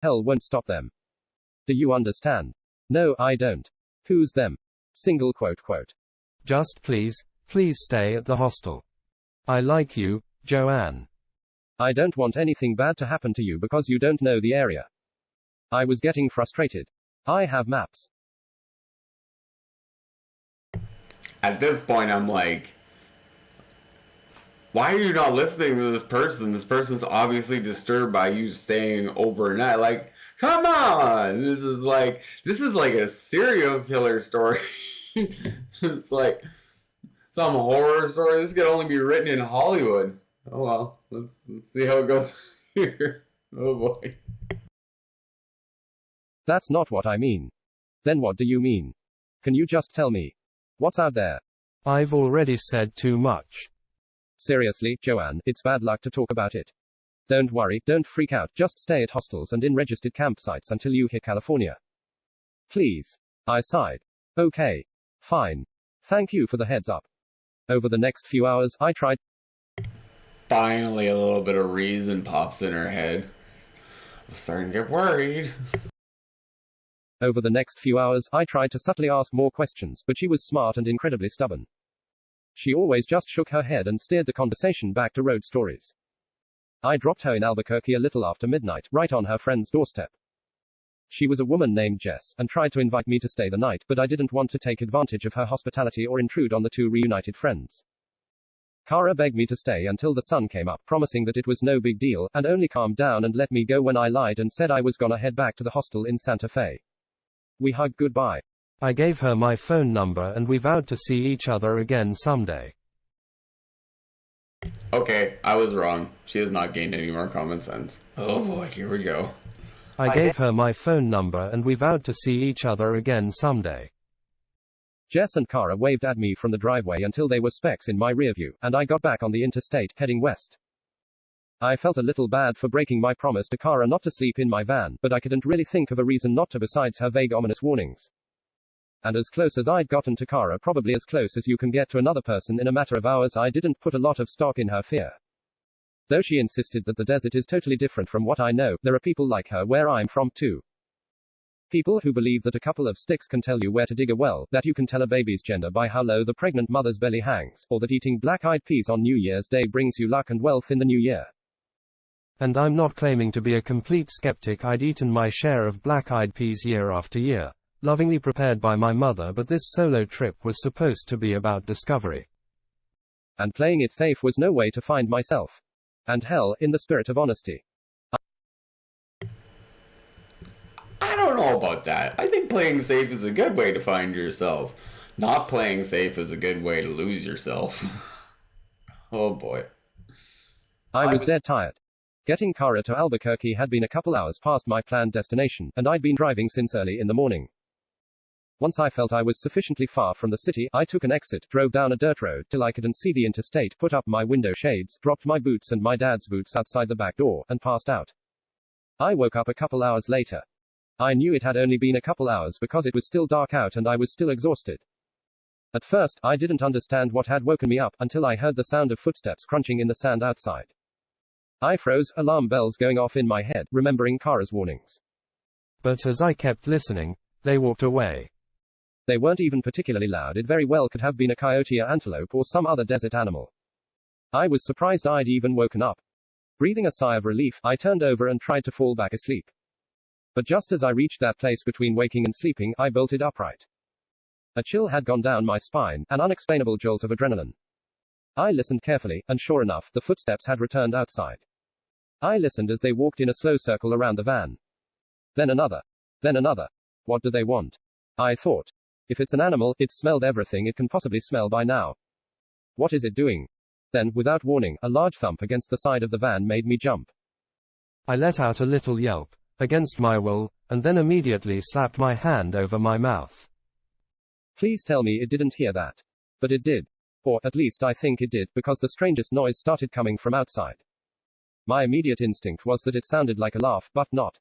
Hell won't stop them. Do you understand? No, I don't. Who's them? Single quote quote. Just please stay at the hostel. I like you, Joanne. I don't want anything bad to happen to you because you don't know the area. I was getting frustrated. I have maps. At this point, I'm like, why are you not listening to this person? This person's obviously disturbed by you staying overnight. Like, come on! This is like a serial killer story. It's like some horror story. This could only be written in Hollywood. Oh well, let's see how it goes here. Oh boy. That's not what I mean. Then what do you mean? Can you just tell me? What's out there? I've already said too much. Seriously, Joanne, it's bad luck to talk about it. Don't worry, don't freak out, just stay at hostels and in registered campsites until you hit California. Please. I sighed. Okay. Fine. Thank you for the heads up. Over the next few hours, I tried. Finally, a little bit of reason pops in her head. I'm starting to get worried. Over the next few hours, I tried to subtly ask more questions, but she was smart and incredibly stubborn. She always just shook her head and steered the conversation back to road stories. I dropped her in Albuquerque a little after midnight, right on her friend's doorstep. She was a woman named Jess, and tried to invite me to stay the night, but I didn't want to take advantage of her hospitality or intrude on the two reunited friends. Kara begged me to stay until the sun came up, promising that it was no big deal, and only calmed down and let me go when I lied and said I was gonna head back to the hostel in Santa Fe. We hugged goodbye. I gave her my phone number and we vowed to see each other again someday. Okay, I was wrong. She has not gained any more common sense. Oh boy, here we go. I gave her my phone number and we vowed to see each other again someday. Jess and Kara waved at me from the driveway until they were specks in my rearview, and I got back on the interstate, heading west. I felt a little bad for breaking my promise to Kara not to sleep in my van, but I couldn't really think of a reason not to besides her vague ominous warnings. And as close as I'd gotten to Kara, probably as close as you can get to another person in a matter of hours, I didn't put a lot of stock in her fear. Though she insisted that the desert is totally different from what I know, there are people like her where I'm from too. People who believe that a couple of sticks can tell you where to dig a well, that you can tell a baby's gender by how low the pregnant mother's belly hangs, or that eating black-eyed peas on New Year's Day brings you luck and wealth in the new year. And I'm not claiming to be a complete skeptic. I'd eaten my share of black-eyed peas year after year, lovingly prepared by my mother, but this solo trip was supposed to be about discovery. And playing it safe was no way to find myself. And hell, in the spirit of honesty, I don't know about that. I think playing safe is a good way to find yourself. Not playing safe is a good way to lose yourself. Oh boy. I was dead tired. Getting Kara to Albuquerque had been a couple hours past my planned destination, and I'd been driving since early in the morning. Once I felt I was sufficiently far from the city, I took an exit, drove down a dirt road till I couldn't see the interstate, put up my window shades, dropped my boots and my dad's boots outside the back door, and passed out. I woke up a couple hours later. I knew it had only been a couple hours because it was still dark out and I was still exhausted. At first, I didn't understand what had woken me up, until I heard the sound of footsteps crunching in the sand outside. I froze, alarm bells going off in my head, remembering Kara's warnings. But as I kept listening, they walked away. They weren't even particularly loud. It very well could have been a coyote or antelope or some other desert animal. I was surprised I'd even woken up. Breathing a sigh of relief, I turned over and tried to fall back asleep. But just as I reached that place between waking and sleeping, I bolted upright. A chill had gone down my spine, an unexplainable jolt of adrenaline. I listened carefully, and sure enough, the footsteps had returned outside. I listened as they walked in a slow circle around the van. Then another. Then another. What do they want? I thought. If it's an animal, it's smelled everything it can possibly smell by now. What is it doing? Then, without warning, a large thump against the side of the van made me jump. I let out a little yelp, against my will, and then immediately slapped my hand over my mouth. Please tell me it didn't hear that. But it did. Or, at least I think it did, because the strangest noise started coming from outside. My immediate instinct was that it sounded like a laugh, but not.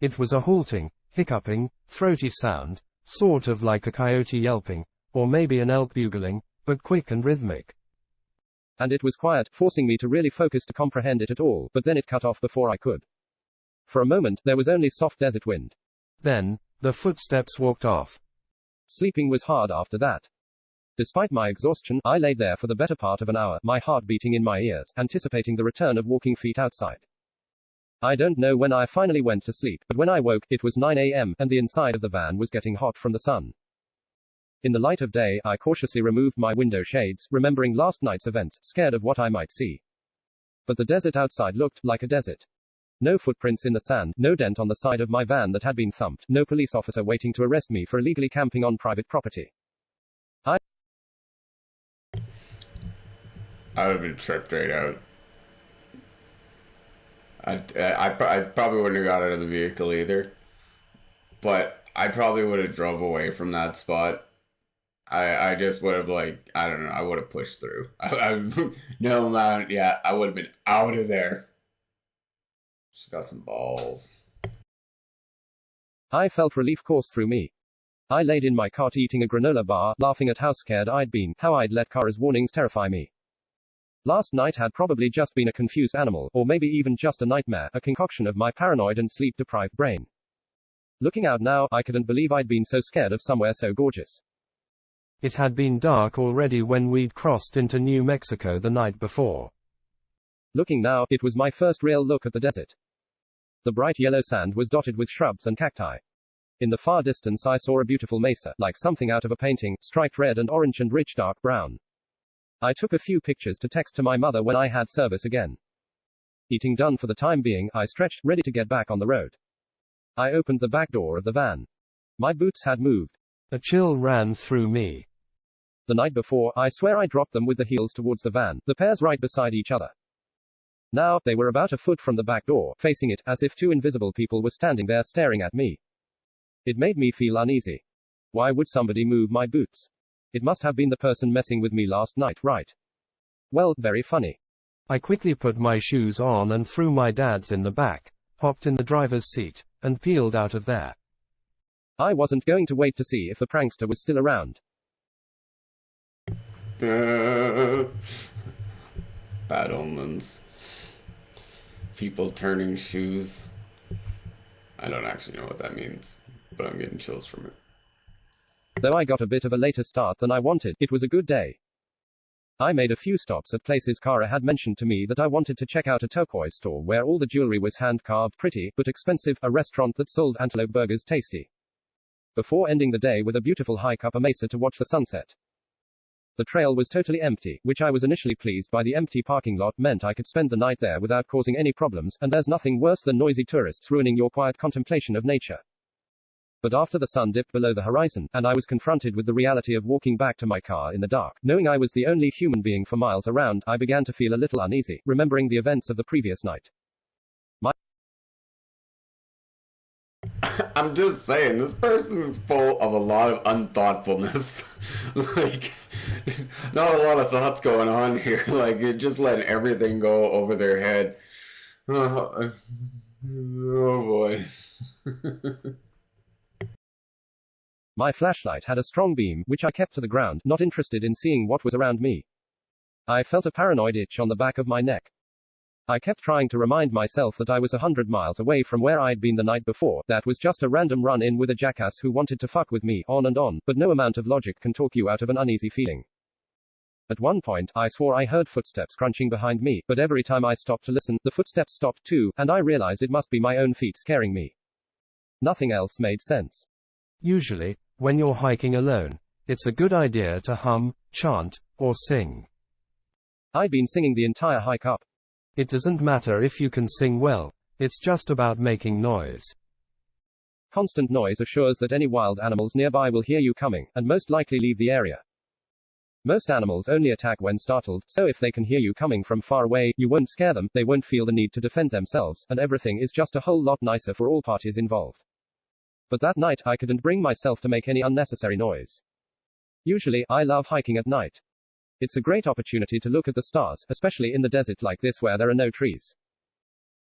It was a halting, hiccuping, throaty sound, sort of like a coyote yelping, or maybe an elk bugling, but quick and rhythmic. And it was quiet, forcing me to really focus to comprehend it at all, but then it cut off before I could. For a moment, there was only soft desert wind. Then, the footsteps walked off. Sleeping was hard after that. Despite my exhaustion, I laid there for the better part of an hour, my heart beating in my ears, anticipating the return of walking feet outside. I don't know when I finally went to sleep, but when I woke, it was 9 a.m., and the inside of the van was getting hot from the sun. In the light of day, I cautiously removed my window shades, remembering last night's events, scared of what I might see. But the desert outside looked like a desert. No footprints in the sand, no dent on the side of my van that had been thumped, no police officer waiting to arrest me for illegally camping on private property. I would have been tripped right out. I probably wouldn't have got out of the vehicle either. But I probably would have drove away from that spot. I just would have, like, I don't know, I would have pushed through. No amount, yeah, I would have been out of there. Just got some balls. I felt relief course through me. I laid in my cot eating a granola bar, laughing at how scared I'd been, how I'd let Kara's warnings terrify me. Last night had probably just been a confused animal, or maybe even just a nightmare, a concoction of my paranoid and sleep-deprived brain. Looking out now, I couldn't believe I'd been so scared of somewhere so gorgeous. It had been dark already when we'd crossed into New Mexico the night before. Looking now, it was my first real look at the desert. The bright yellow sand was dotted with shrubs and cacti. In the far distance I saw a beautiful mesa, like something out of a painting, striped red and orange and rich dark brown. I took a few pictures to text to my mother when I had service again. Eating done for the time being, I stretched, ready to get back on the road. I opened the back door of the van. My boots had moved. A chill ran through me. The night before, I swear I dropped them with the heels towards the van, the pairs right beside each other. Now, they were about a foot from the back door, facing it, as if two invisible people were standing there staring at me. It made me feel uneasy. Why would somebody move my boots? It must have been the person messing with me last night, right? Well, very funny. I quickly put my shoes on and threw my dad's in the back, hopped in the driver's seat, and peeled out of there. I wasn't going to wait to see if the prankster was still around. Bad omens. People turning shoes. I don't actually know what that means, but I'm getting chills from it. Though I got a bit of a later start than I wanted, it was a good day. I made a few stops at places Kara had mentioned to me that I wanted to check out: a turquoise store where all the jewelry was hand-carved, pretty, but expensive, a restaurant that sold antelope burgers, tasty. Before ending the day with a beautiful hike up a mesa to watch the sunset. The trail was totally empty, which I was initially pleased by. The empty parking lot meant I could spend the night there without causing any problems, and there's nothing worse than noisy tourists ruining your quiet contemplation of nature. But after the sun dipped below the horizon, and I was confronted with the reality of walking back to my car in the dark, knowing I was the only human being for miles around, I began to feel a little uneasy, remembering the events of the previous night. I'm just saying, this person's full of a lot of unthoughtfulness. Like, not a lot of thoughts going on here. Like, you're just letting everything go over their head. Oh boy. My flashlight had a strong beam, which I kept to the ground, not interested in seeing what was around me. I felt a paranoid itch on the back of my neck. I kept trying to remind myself that I was 100 miles away from where I'd been the night before, that was just a random run-in with a jackass who wanted to fuck with me, on and on, but no amount of logic can talk you out of an uneasy feeling. At one point, I swore I heard footsteps crunching behind me, but every time I stopped to listen, the footsteps stopped too, and I realized it must be my own feet scaring me. Nothing else made sense. Usually, when you're hiking alone, it's a good idea to hum, chant, or sing. I'd been singing the entire hike up. It doesn't matter if you can sing well, it's just about making noise. Constant noise assures that any wild animals nearby will hear you coming, and most likely leave the area. Most animals only attack when startled, so if they can hear you coming from far away, you won't scare them, they won't feel the need to defend themselves, and everything is just a whole lot nicer for all parties involved. But that night, I couldn't bring myself to make any unnecessary noise. Usually, I love hiking at night. It's a great opportunity to look at the stars, especially in the desert like this where there are no trees.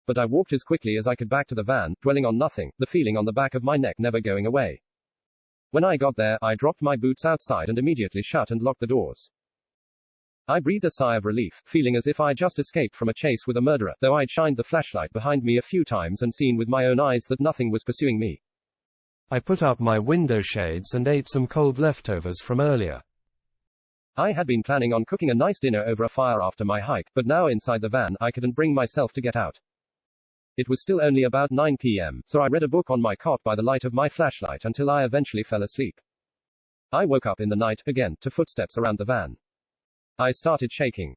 But I walked as quickly as I could back to the van, dwelling on nothing, the feeling on the back of my neck never going away. When I got there, I dropped my boots outside and immediately shut and locked the doors. I breathed a sigh of relief, feeling as if I'd just escaped from a chase with a murderer, though I'd shined the flashlight behind me a few times and seen with my own eyes that nothing was pursuing me. I put up my window shades and ate some cold leftovers from earlier. I had been planning on cooking a nice dinner over a fire after my hike, but now inside the van, I couldn't bring myself to get out. It was still only about 9 p.m., so I read a book on my cot by the light of my flashlight until I eventually fell asleep. I woke up in the night, again, to footsteps around the van. I started shaking.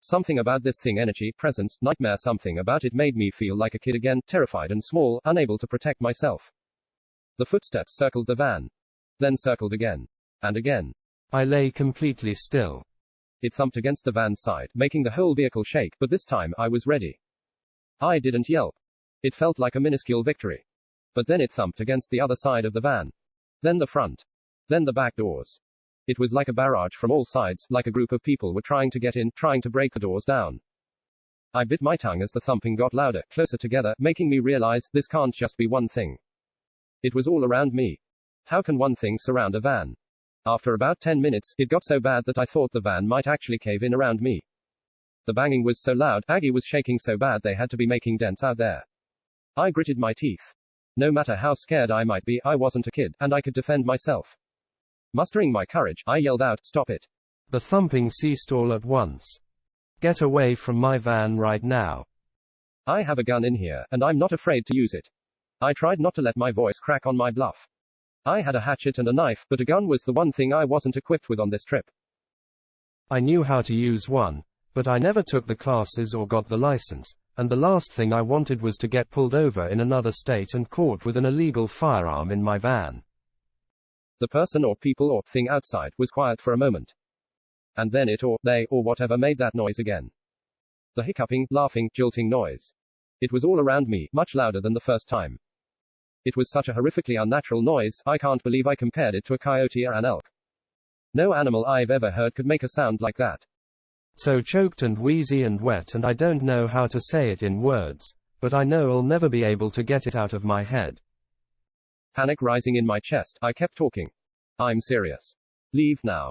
Something about this thing, energy, presence, nightmare, something about it made me feel like a kid again, terrified and small, unable to protect myself. The footsteps circled the van. Then circled again. And again. I lay completely still. It thumped against the van's side, making the whole vehicle shake, but this time, I was ready. I didn't yelp. It felt like a minuscule victory. But then it thumped against the other side of the van. Then the front. Then the back doors. It was like a barrage from all sides, like a group of people were trying to get in, trying to break the doors down. I bit my tongue as the thumping got louder, closer together, making me realize, this can't just be one thing. It was all around me. How can one thing surround a van? After about 10 minutes, it got so bad that I thought the van might actually cave in around me. The banging was so loud, Aggie was shaking so bad they had to be making dents out there. I gritted my teeth. No matter how scared I might be, I wasn't a kid, and I could defend myself. Mustering my courage, I yelled out, "Stop it." The thumping ceased all at once. Get away from my van right now. I have a gun in here, and I'm not afraid to use it. I tried not to let my voice crack on my bluff. I had a hatchet and a knife, but a gun was the one thing I wasn't equipped with on this trip. I knew how to use one, but I never took the classes or got the license, and the last thing I wanted was to get pulled over in another state and caught with an illegal firearm in my van. The person or people or thing outside was quiet for a moment. And then it or they or whatever made that noise again. The hiccuping, laughing, jolting noise. It was all around me, much louder than the first time. It was such a horrifically unnatural noise, I can't believe I compared it to a coyote or an elk. No animal I've ever heard could make a sound like that. So choked and wheezy and wet, and I don't know how to say it in words, but I know I'll never be able to get it out of my head. Panic rising in my chest, I kept talking. I'm serious. Leave now.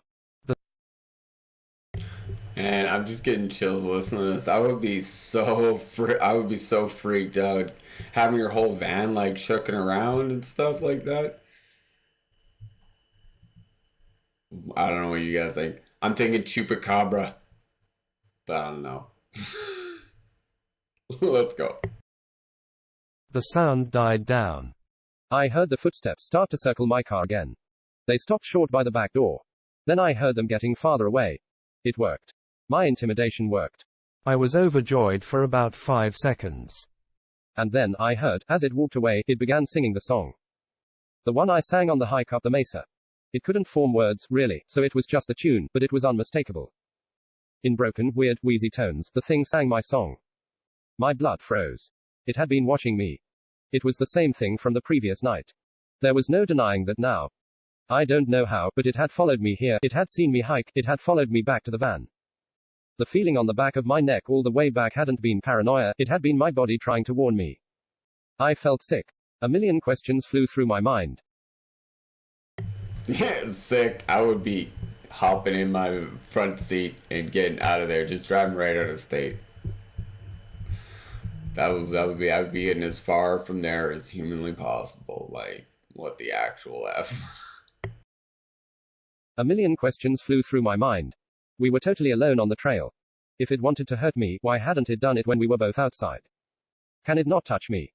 And I'm just getting chills listening to this. I would be so freaked out having your whole van like shucking around and stuff like that. I don't know what you guys think. I'm thinking chupacabra, but I don't know. Let's go. The sound died down. I heard the footsteps start to circle my car again. They stopped short by the back door. Then I heard them getting farther away. It worked. My intimidation worked. I was overjoyed for about 5 seconds. And then I heard, as it walked away, it began singing the song. The one I sang on the hike up the mesa. It couldn't form words, really, so it was just a tune, but it was unmistakable. In broken, weird, wheezy tones, the thing sang my song. My blood froze. It had been watching me. It was the same thing from the previous night. There was no denying that now. I don't know how, but it had followed me here, it had seen me hike, it had followed me back to the van. The feeling on the back of my neck all the way back hadn't been paranoia, it had been my body trying to warn me. I felt sick. A million questions flew through my mind. Yeah, sick. I would be hopping in my front seat and getting out of there, just driving right out of state. I would be getting as far from there as humanly possible. Like, what the actual F? A million questions flew through my mind. We were totally alone on the trail. If it wanted to hurt me, why hadn't it done it when we were both outside? Can it not touch me?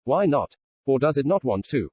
Why not? Or does it not want to?